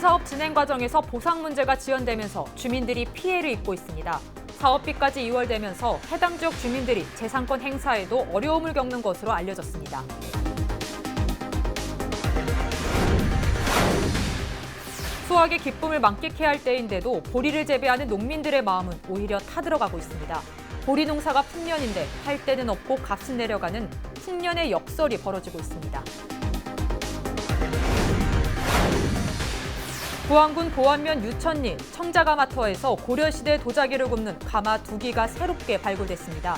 공공사업 진행 과정에서 보상 문제가 지연되면서 주민들이 피해를 입고 있습니다. 사업비까지 이월되면서 해당 지역 주민들이 재산권 행사에도 어려움을 겪는 것으로 알려졌습니다. 수확의 기쁨을 만끽해야 할 때인데도 보리를 재배하는 농민들의 마음은 오히려 타들어가고 있습니다. 보리 농사가 풍년인데 팔 데는 없고 값은 내려가는 풍년의 역설이 벌어지고 있습니다. 부안군 보안면 유천리 청자가마터에서 고려시대 도자기를 굽는 가마 2기가 새롭게 발굴됐습니다.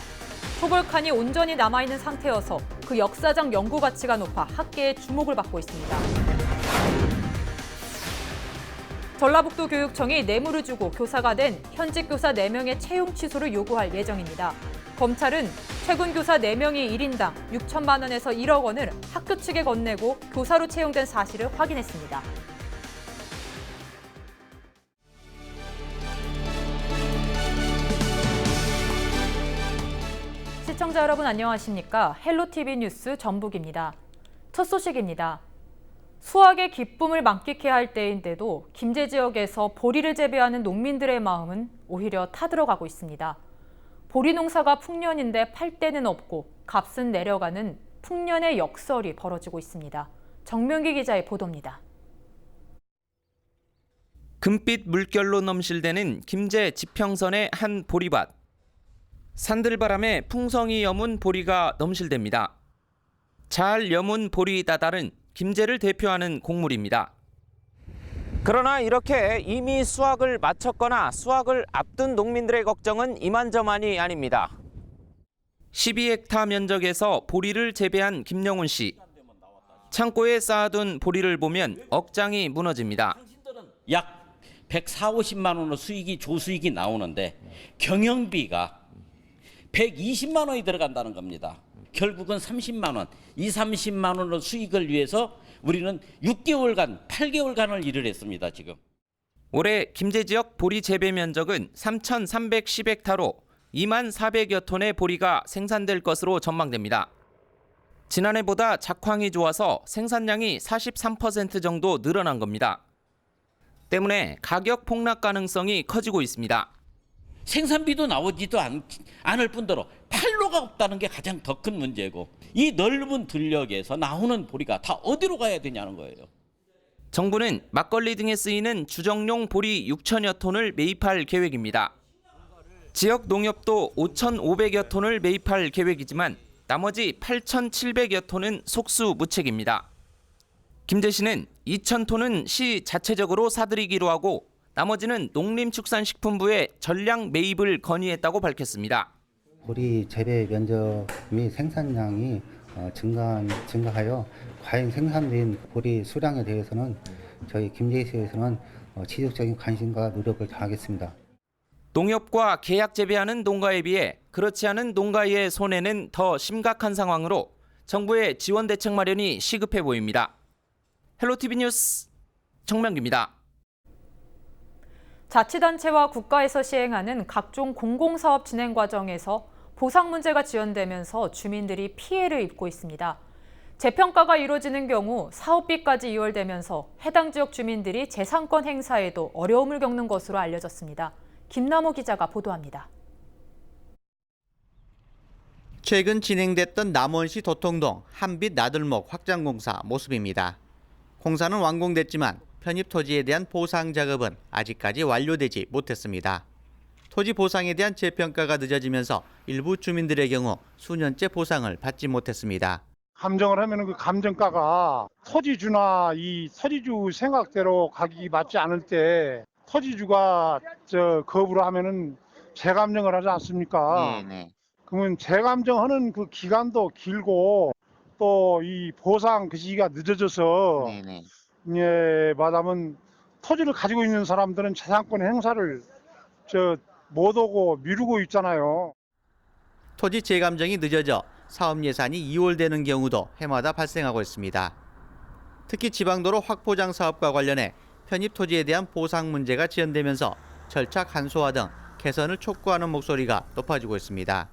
초벌칸이 온전히 남아있는 상태여서 그 역사적 연구 가치가 높아 학계의 주목을 받고 있습니다. 전라북도 교육청이 뇌물을 주고 교사가 된 현직 교사 4명의 채용 취소를 요구할 예정입니다. 검찰은 최근 교사 4명이 1인당 6천만 원에서 1억 원을 학교 측에 건네고 교사로 채용된 사실을 확인했습니다. 시청자 여러분 안녕하십니까? 헬로티비 뉴스 전북입니다. 첫 소식입니다. 수확의 기쁨을 만끽해야 할 때인데도 김제 지역에서 보리를 재배하는 농민들의 마음은 오히려 타들어가고 있습니다. 보리 농사가 풍년인데 팔 데는 없고 값은 내려가는 풍년의 역설이 벌어지고 있습니다. 정명기 기자의 보도입니다. 금빛 물결로 넘실대는 김제 지평선의 한 보리밭. 산들바람에 풍성이 여문 보리가 넘실댑니다. 잘 여문 보리 다달은 김제를 대표하는 곡물입니다. 그러나 이렇게 이미 수확을 마쳤거나 수확을 앞둔 농민들의 걱정은 이만저만이 아닙니다. 12헥타 면적에서 보리를 재배한 김영훈 씨. 창고에 쌓아둔 보리를 보면 억장이 무너집니다. 약 140~50만 원의 수익이 조수익이 나오는데 경영비가 120만 원이 들어간다는 겁니다. 결국은 30만 원, 30만 원의 수익을 위해서 우리는 6개월간, 8개월간을 일을 했습니다, 지금. 올해 김제 지역 보리 재배 면적은 3,310헥타로 2만 400여 톤의 보리가 생산될 것으로 전망됩니다. 지난해보다 작황이 좋아서 생산량이 43% 정도 늘어난 겁니다. 때문에 가격 폭락 가능성이 커지고 있습니다. 생산비도 나오지도 않을 뿐더러 판로가 없다는 게 가장 더 큰 문제고 이 넓은 들녘에서 나오는 보리가 다 어디로 가야 되냐는 거예요. 정부는 막걸리 등에 쓰이는 주정용 보리 6천여 톤을 매입할 계획입니다. 지역 농협도 5,500여 톤을 매입할 계획이지만 나머지 8,700여 톤은 속수무책입니다. 김제시는 2,000톤은 시 자체적으로 사들이기로 하고 나머지는 농림축산식품부에 전량 매입을 건의했다고 밝혔습니다. 보리 재배 면적 및 생산량이 증가하여 과연 생산된 보리 수량에 대해서는 저희 김제시에서는 지속적인 관심과 노력을 다하겠습니다. 농협과 계약 재배하는 농가에 비해 그렇지 않은 농가의 손해는 더 심각한 상황으로 정부의 지원 대책 마련이 시급해 보입니다. 헬로티비 뉴스 정명기입니다. 자치단체와 국가에서 시행하는 각종 공공사업 진행 과정에서 보상 문제가 지연되면서 주민들이 피해를 입고 있습니다. 재평가가 이루어지는 경우 사업비까지 이월되면서 해당 지역 주민들이 재산권 행사에도 어려움을 겪는 것으로 알려졌습니다. 김남호 기자가 보도합니다. 최근 진행됐던 남원시 도통동 한빛 나들목 확장공사 모습입니다. 공사는 완공됐지만 편입 토지에 대한 보상 작업은 아직까지 완료되지 못했습니다. 토지 보상에 대한 재평가가 늦어지면서 일부 주민들의 경우 수년째 보상을 받지 못했습니다. 감정을 하면 그 감정가가 토지주나 이 토지주 생각대로 가격이 맞지 않을 때 토지주가 거부를 하면은 재감정을 하지 않습니까? 네네. 그러면 재감정하는 그 기간도 길고 또 이 보상 그 시기가 늦어져서 네네. 말하면 토지를 가지고 있는 사람들은 재산권 행사를 못 오고 미루고 있잖아요. 토지 재감정이 늦어져 사업 예산이 이월되는 경우도 해마다 발생하고 있습니다. 특히 지방도로 확포장 사업과 관련해 편입 토지에 대한 보상 문제가 지연되면서 절차 간소화 등 개선을 촉구하는 목소리가 높아지고 있습니다.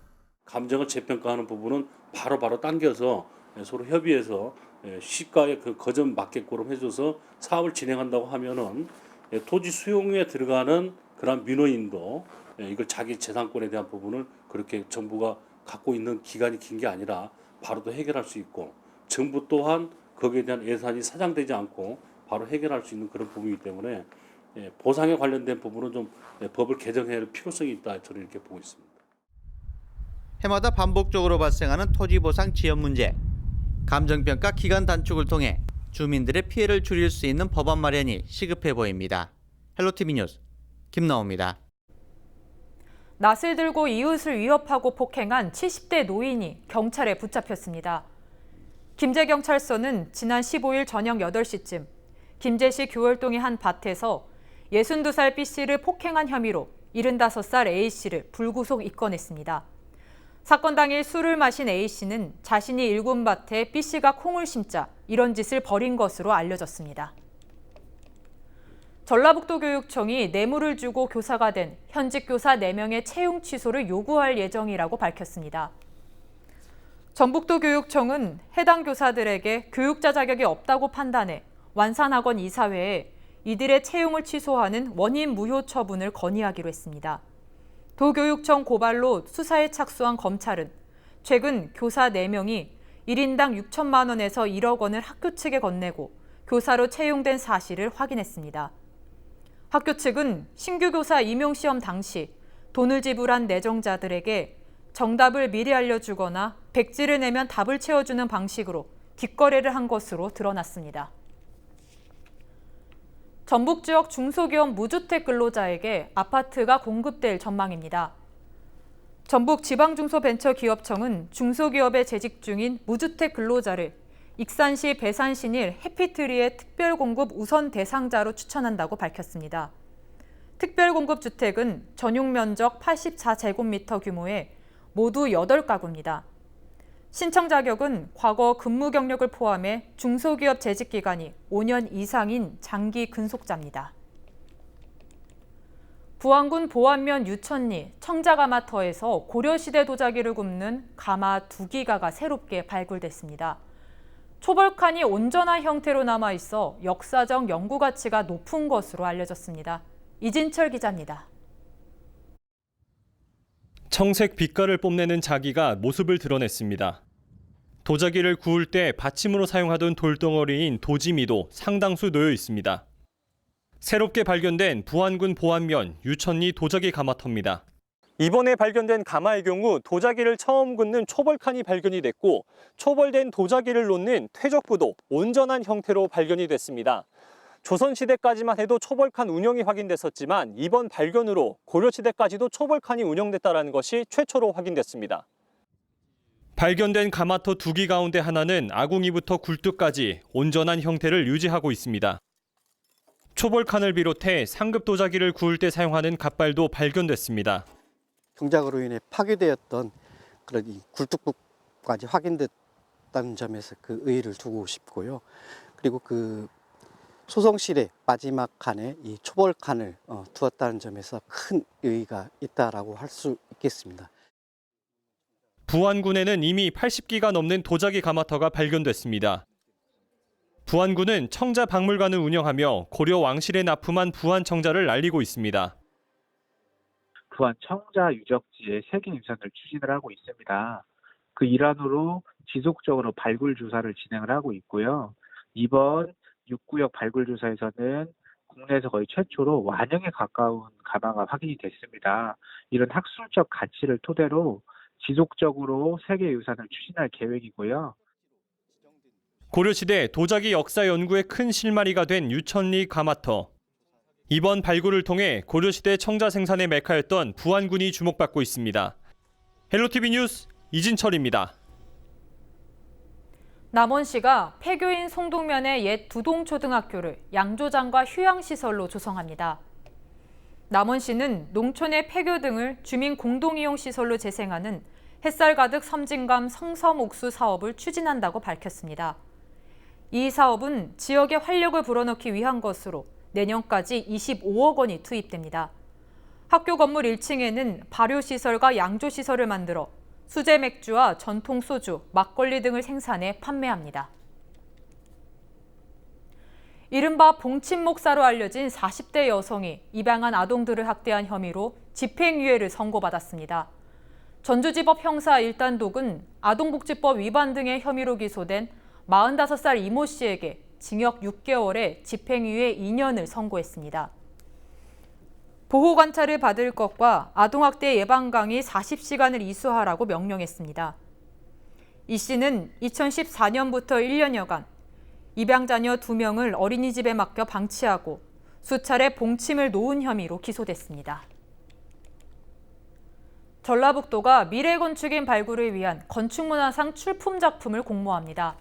감정을 재평가하는 부분은 바로바로 당겨서 서로 협의해서 시가에 그 거점 맞게끔 해줘서 사업을 진행한다고 하면은 토지 수용에 들어가는 그런 민원인도 이걸 자기 재산권에 대한 부분을 그렇게 정부가 갖고 있는 기간이 긴 게 아니라 바로도 해결할 수 있고 정부 또한 거기에 대한 예산이 사장되지 않고 바로 해결할 수 있는 그런 부분이기 때문에 보상에 관련된 부분은 좀 법을 개정해야 할 필요성이 있다 저는 이렇게 보고 있습니다. 해마다 반복적으로 발생하는 토지보상 지연 문제. 감정평가 기간 단축을 통해 주민들의 피해를 줄일 수 있는 법안 마련이 시급해 보입니다. 헬로티비 뉴스 김나옵니다. 낫을 들고 이웃을 위협하고 폭행한 70대 노인이 경찰에 붙잡혔습니다. 김제경찰서는 지난 15일 저녁 8시쯤 김제시 교월동의 한 밭에서 62살 B씨를 폭행한 혐의로 75살 A씨를 불구속 입건했습니다. 사건 당일 술을 마신 A씨는 자신이 일군 밭에 B씨가 콩을 심자 이런 짓을 벌인 것으로 알려졌습니다. 전라북도 교육청이 뇌물을 주고 교사가 된 현직 교사 4명의 채용 취소를 요구할 예정이라고 밝혔습니다. 전북도 교육청은 해당 교사들에게 교육자 자격이 없다고 판단해 완산학원 이사회에 이들의 채용을 취소하는 원인 무효 처분을 건의하기로 했습니다. 도교육청 고발로 수사에 착수한 검찰은 최근 교사 4명이 1인당 6천만 원에서 1억 원을 학교 측에 건네고 교사로 채용된 사실을 확인했습니다. 학교 측은 신규 교사 임용 시험 당시 돈을 지불한 내정자들에게 정답을 미리 알려주거나 백지를 내면 답을 채워주는 방식으로 뒷거래를 한 것으로 드러났습니다. 전북 지역 중소기업 무주택 근로자에게 아파트가 공급될 전망입니다. 전북 지방중소벤처기업청은 중소기업에 재직 중인 무주택 근로자를 익산시 배산신일 해피트리의 특별공급 우선 대상자로 추천한다고 밝혔습니다. 특별공급주택은 전용 면적 84제곱미터 규모의 모두 8가구입니다. 신청 자격은 과거 근무 경력을 포함해 중소기업 재직 기간이 5년 이상인 장기 근속자입니다. 부안군 보안면 유천리 청자가마터에서 고려시대 도자기를 굽는 가마 2기가가 새롭게 발굴됐습니다. 초벌칸이 온전한 형태로 남아있어 역사적 연구 가치가 높은 것으로 알려졌습니다. 이진철 기자입니다. 청색 빛깔을 뽐내는 자기가 모습을 드러냈습니다. 도자기를 구울 때 받침으로 사용하던 돌덩어리인 도지미도 상당수 놓여 있습니다. 새롭게 발견된 부안군 보안면 유천리 도자기 가마터입니다. 이번에 발견된 가마의 경우 도자기를 처음 굽는 초벌칸이 발견이 됐고 초벌된 도자기를 놓는 퇴적부도 온전한 형태로 발견이 됐습니다. 조선시대까지만 해도 초벌칸 운영이 확인됐었지만 이번 발견으로 고려시대까지도 초벌칸이 운영됐다는 것이 최초로 확인됐습니다. 발견된 가마터 2기 가운데 하나는 아궁이부터 굴뚝까지 온전한 형태를 유지하고 있습니다. 초벌칸을 비롯해 상급 도자기를 구울 때 사용하는 갓발도 발견됐습니다. 경작으로 인해 파괴되었던 그런 이 굴뚝부까지 확인됐다는 점에서 그 의의를 두고 싶고요. 그리고 그 소성실의 마지막 칸에 이 초벌칸을 두었다는 점에서 큰 의의가 있다라고 할 수 있겠습니다. 부안군에는 이미 80기가 넘는 도자기 가마터가 발견됐습니다. 부안군은 청자박물관을 운영하며 고려 왕실에 납품한 부안 청자를 알리고 있습니다. 부안 청자 유적지의 세계 유산을 추진을 하고 있습니다. 그 일환으로 지속적으로 발굴 조사를 진행을 하고 있고요. 이번 6구역 발굴 조사에서는 국내에서 거의 최초로 완형에 가까운 가마가 확인이 됐습니다. 이런 학술적 가치를 토대로 지속적으로 세계 유산을 추진할 계획이고요. 고려시대 도자기 역사 연구에 큰 실마리가 된 유천리 가마터. 이번 발굴을 통해 고려시대 청자 생산의 메카였던 부안군이 주목받고 있습니다. 헬로티비 뉴스 이진철입니다. 남원시가 폐교인 송동면의 옛 두동초등학교를 양조장과 휴양시설로 조성합니다. 남원시는 농촌의 폐교 등을 주민 공동이용시설로 재생하는 햇살 가득 섬진강 성섬옥수 사업을 추진한다고 밝혔습니다. 이 사업은 지역에 활력을 불어넣기 위한 것으로 내년까지 25억 원이 투입됩니다. 학교 건물 1층에는 발효시설과 양조시설을 만들어 수제 맥주와 전통 소주, 막걸리 등을 생산해 판매합니다. 이른바 봉침 목사로 알려진 40대 여성이 입양한 아동들을 학대한 혐의로 집행유예를 선고받았습니다. 전주지법 형사 1단독은 아동복지법 위반 등의 혐의로 기소된 45살 이모 씨에게 징역 6개월에 집행유예 2년을 선고했습니다. 보호관찰을 받을 것과 아동학대 예방 강의 40시간을 이수하라고 명령했습니다. 이 씨는 2014년부터 1년여간 입양자녀 2명을 어린이집에 맡겨 방치하고 수차례 봉침을 놓은 혐의로 기소됐습니다. 전라북도가 미래건축인 발굴을 위한 건축문화상 출품 작품을 공모합니다.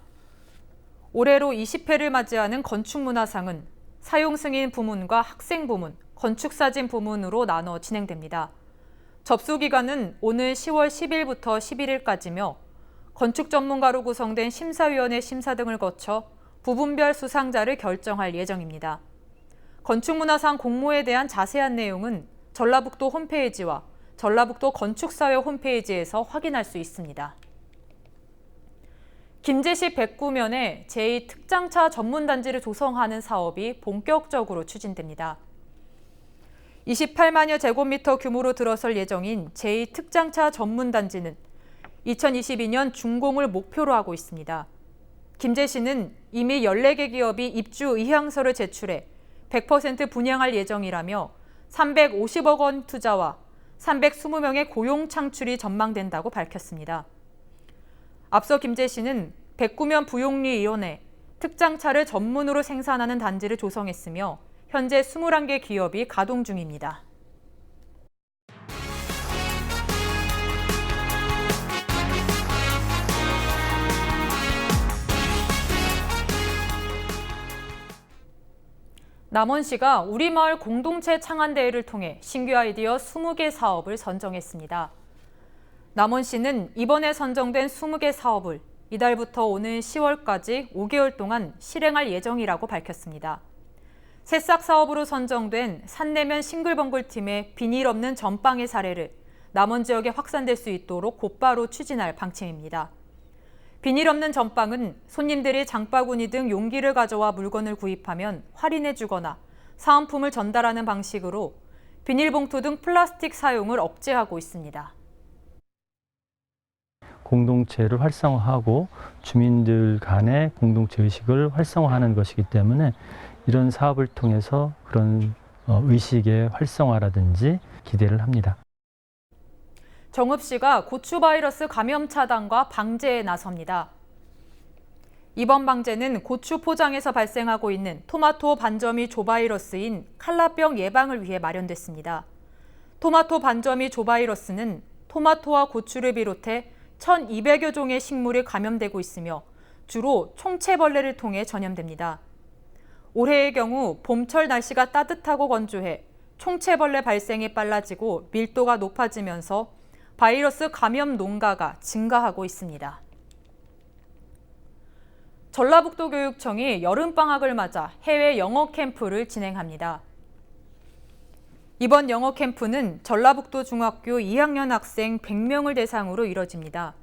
올해로 20회를 맞이하는 건축문화상은 사용승인 부문과 학생 부문, 건축사진 부문으로 나눠 진행됩니다. 접수 기간은 오늘 10월 10일부터 11일까지며 건축 전문가로 구성된 심사위원회 심사 등을 거쳐 부분별 수상자를 결정할 예정입니다. 건축문화상 공모에 대한 자세한 내용은 전라북도 홈페이지와 전라북도 건축사회 홈페이지에서 확인할 수 있습니다. 김제시 백구면에 제2특장차 전문단지를 조성하는 사업이 본격적으로 추진됩니다. 28만여 제곱미터 규모로 들어설 예정인 제2특장차 전문단지는 2022년 준공을 목표로 하고 있습니다. 김제시는 이미 14개 기업이 입주 의향서를 제출해 100% 분양할 예정이라며 350억 원 투자와 320명의 고용 창출이 전망된다고 밝혔습니다. 앞서 김제시는 백구면 부용리위원회 특장차를 전문으로 생산하는 단지를 조성했으며 현재 21개 기업이 가동 중입니다. 남원시가 우리마을 공동체 창안대회를 통해 신규 아이디어 20개 사업을 선정했습니다. 남원시는 이번에 선정된 20개 사업을 이달부터 오는 10월까지 5개월 동안 실행할 예정이라고 밝혔습니다. 새싹 사업으로 선정된 산내면 싱글벙글팀의 비닐 없는 전빵의 사례를 남원 지역에 확산될 수 있도록 곧바로 추진할 방침입니다. 비닐 없는 전빵은 손님들이 장바구니 등 용기를 가져와 물건을 구입하면 할인해주거나 사은품을 전달하는 방식으로 비닐봉투 등 플라스틱 사용을 억제하고 있습니다. 공동체를 활성화하고 주민들 간의 공동체 의식을 활성화하는 것이기 때문에 이런 사업을 통해서 그런 의식의 활성화라든지 기대를 합니다. 정읍시가 고추 바이러스 감염 차단과 방제에 나섭니다. 이번 방제는 고추 포장에서 발생하고 있는 토마토 반점이 조바이러스인 칼라병 예방을 위해 마련됐습니다. 토마토 반점이 조바이러스는 토마토와 고추를 비롯해 1,200여 종의 식물이 감염되고 있으며 주로 총채벌레를 통해 전염됩니다. 올해의 경우 봄철 날씨가 따뜻하고 건조해 총채벌레 발생이 빨라지고 밀도가 높아지면서 바이러스 감염 농가가 증가하고 있습니다. 전라북도 교육청이 여름방학을 맞아 해외 영어 캠프를 진행합니다. 이번 영어 캠프는 전라북도 중학교 2학년 학생 100명을 대상으로 이뤄집니다.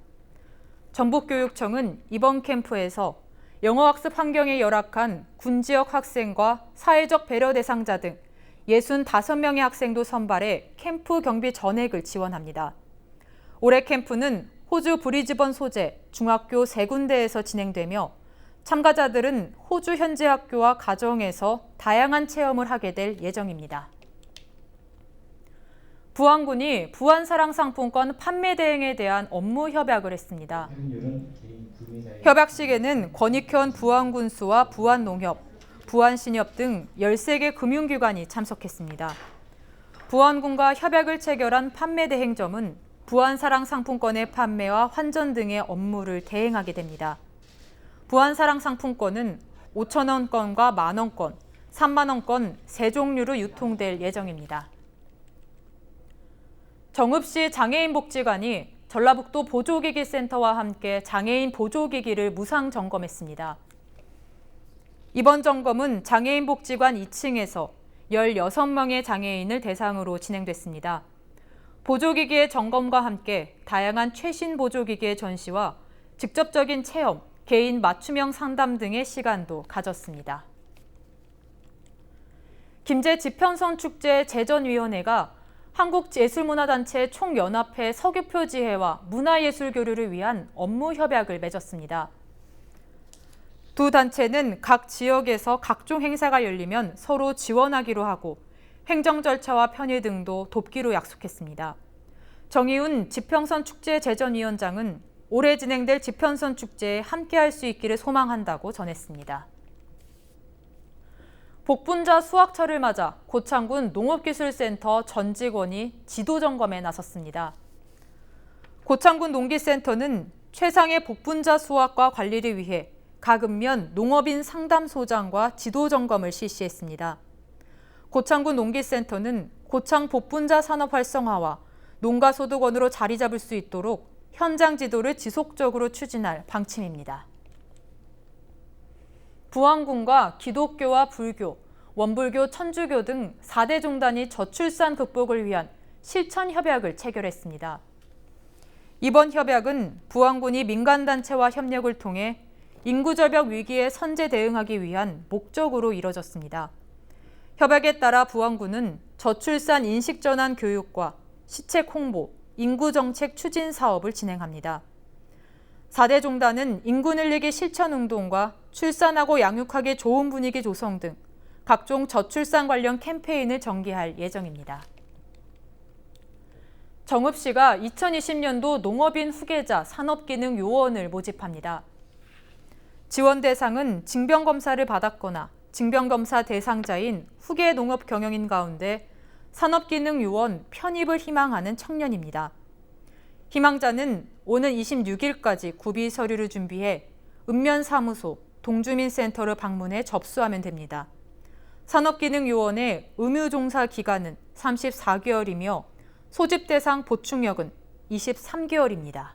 전북교육청은 이번 캠프에서 영어학습 환경에 열악한 군지역 학생과 사회적 배려 대상자 등 65명의 학생도 선발해 캠프 경비 전액을 지원합니다. 올해 캠프는 호주 브리즈번 소재 중학교 3군데에서 진행되며 참가자들은 호주 현지 학교와 가정에서 다양한 체험을 하게 될 예정입니다. 부안군이 부안사랑 상품권 판매 대행에 대한 업무 협약을 했습니다. 협약식에는 권익현 부안군수와 부안농협, 부안신협 등 13개 금융기관이 참석했습니다. 부안군과 협약을 체결한 판매 대행점은 부안사랑 상품권의 판매와 환전 등의 업무를 대행하게 됩니다. 부안사랑 상품권은 5,000원권과 만원권, 3만원권 3종류로 유통될 예정입니다. 정읍시 장애인복지관이 전라북도 보조기기센터와 함께 장애인 보조기기를 무상 점검했습니다. 이번 점검은 장애인복지관 2층에서 16명의 장애인을 대상으로 진행됐습니다. 보조기기의 점검과 함께 다양한 최신 보조기기의 전시와 직접적인 체험, 개인 맞춤형 상담 등의 시간도 가졌습니다. 김제 지평선 축제 제전위원회가 한국예술문화단체 총연합회 서귀표지회와 문화예술 교류를 위한 업무 협약을 맺었습니다. 두 단체는 각 지역에서 각종 행사가 열리면 서로 지원하기로 하고 행정 절차와 편의 등도 돕기로 약속했습니다. 정의훈 지평선 축제 제전위원장은 올해 진행될 지평선 축제에 함께할 수 있기를 소망한다고 전했습니다. 복분자 수확철을 맞아 고창군 농업기술센터 전 직원이 지도 점검에 나섰습니다. 고창군 농기센터는 최상의 복분자 수확과 관리를 위해 가급면 농업인 상담소장과 지도 점검을 실시했습니다. 고창군 농기센터는 고창 복분자 산업 활성화와 농가 소득원으로 자리 잡을 수 있도록 현장 지도를 지속적으로 추진할 방침입니다. 부안군과 기독교와 불교, 원불교, 천주교 등 4대 종단이 저출산 극복을 위한 실천 협약을 체결했습니다. 이번 협약은 부안군이 민간단체와 협력을 통해 인구절벽 위기에 선제 대응하기 위한 목적으로 이뤄졌습니다. 협약에 따라 부안군은 저출산 인식전환 교육과 시책 홍보, 인구정책 추진 사업을 진행합니다. 4대 종단은 인구 늘리기 실천 운동과 출산하고 양육하기 좋은 분위기 조성 등 각종 저출산 관련 캠페인을 전개할 예정입니다. 정읍시가 2020년도 농업인 후계자 산업기능요원을 모집합니다. 지원 대상은 징병검사를 받았거나 징병검사 대상자인 후계 농업 경영인 가운데 산업기능요원 편입을 희망하는 청년입니다. 희망자는 오는 26일까지 구비 서류를 준비해 읍면사무소, 동주민센터를 방문해 접수하면 됩니다. 산업기능요원의 의무종사 기간은 34개월이며 소집 대상 보충력은 23개월입니다.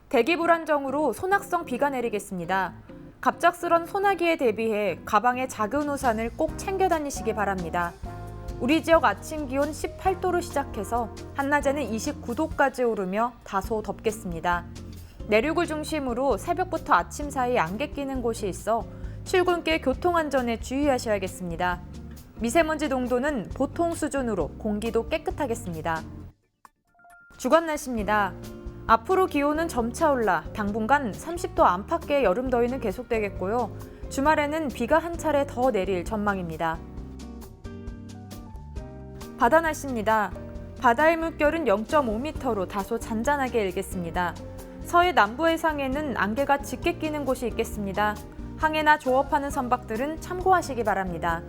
대기 불안정으로 소낙성 비가 내리겠습니다. 갑작스런 소나기에 대비해 가방에 작은 우산을 꼭 챙겨 다니시기 바랍니다. 우리 지역 아침 기온 18도로 시작해서 한낮에는 29도까지 오르며 다소 덥겠습니다. 내륙을 중심으로 새벽부터 아침 사이 안개 끼는 곳이 있어 출근길 교통안전에 주의하셔야겠습니다. 미세먼지 농도는 보통 수준으로 공기도 깨끗하겠습니다. 주간 날씨입니다. 앞으로 기온은 점차 올라 당분간 30도 안팎의 여름 더위는 계속되겠고요. 주말에는 비가 한 차례 더 내릴 전망입니다. 바다 날씨입니다. 바다의 물결은 0.5m로 다소 잔잔하게 일겠습니다. 서해 남부 해상에는 안개가 짙게 끼는 곳이 있겠습니다. 항해나 조업하는 선박들은 참고하시기 바랍니다.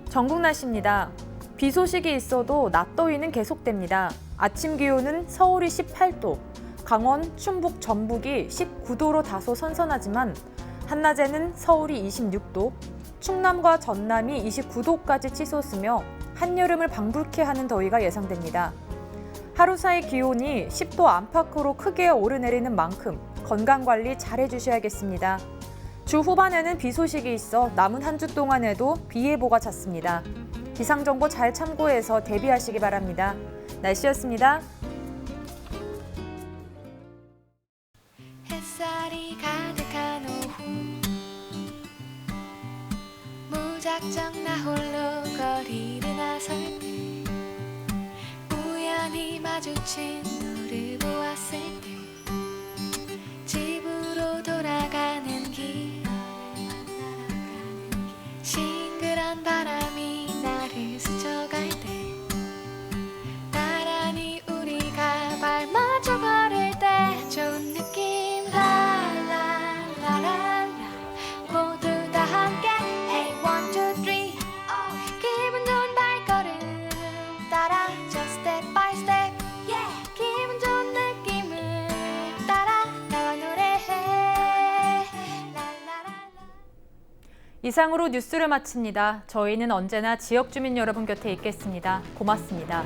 전국 날씨입니다. 비 소식이 있어도 낮 더위는 계속됩니다. 아침 기온은 서울이 18도, 강원, 충북, 전북이 19도로 다소 선선하지만 한낮에는 서울이 26도, 충남과 전남이 29도까지 치솟으며 한여름을 방불케 하는 더위가 예상됩니다. 하루 사이 기온이 10도 안팎으로 크게 오르내리는 만큼 건강관리 잘 해주셔야겠습니다. 주 후반에는 비 소식이 있어 남은 한 주 동안에도 비 예보가 잦습니다. 기상정보 잘 참고해서 대비하시기 바랍니다. 날씨였습니다. 햇살이 가득한 오후 무작정 나 홀로 거리를 나설 때 우연히 마주친 너를 보았을 때 집으로 돌아가는 길 싱그런 바람이 나를 스쳐갈 때 나란히 우리가 발맞춰 걸을 때 좋은 느낌 라라라라라 모두 다 함께 Hey 1, 2, 3 기분 좋은 발걸음 따라 Just step by step yeah 기분 좋은 느낌을 따라 나와 노래해 라라라. 이상으로 뉴스를 마칩니다. 저희는 언제나 지역 주민 여러분 곁에 있겠습니다. 고맙습니다.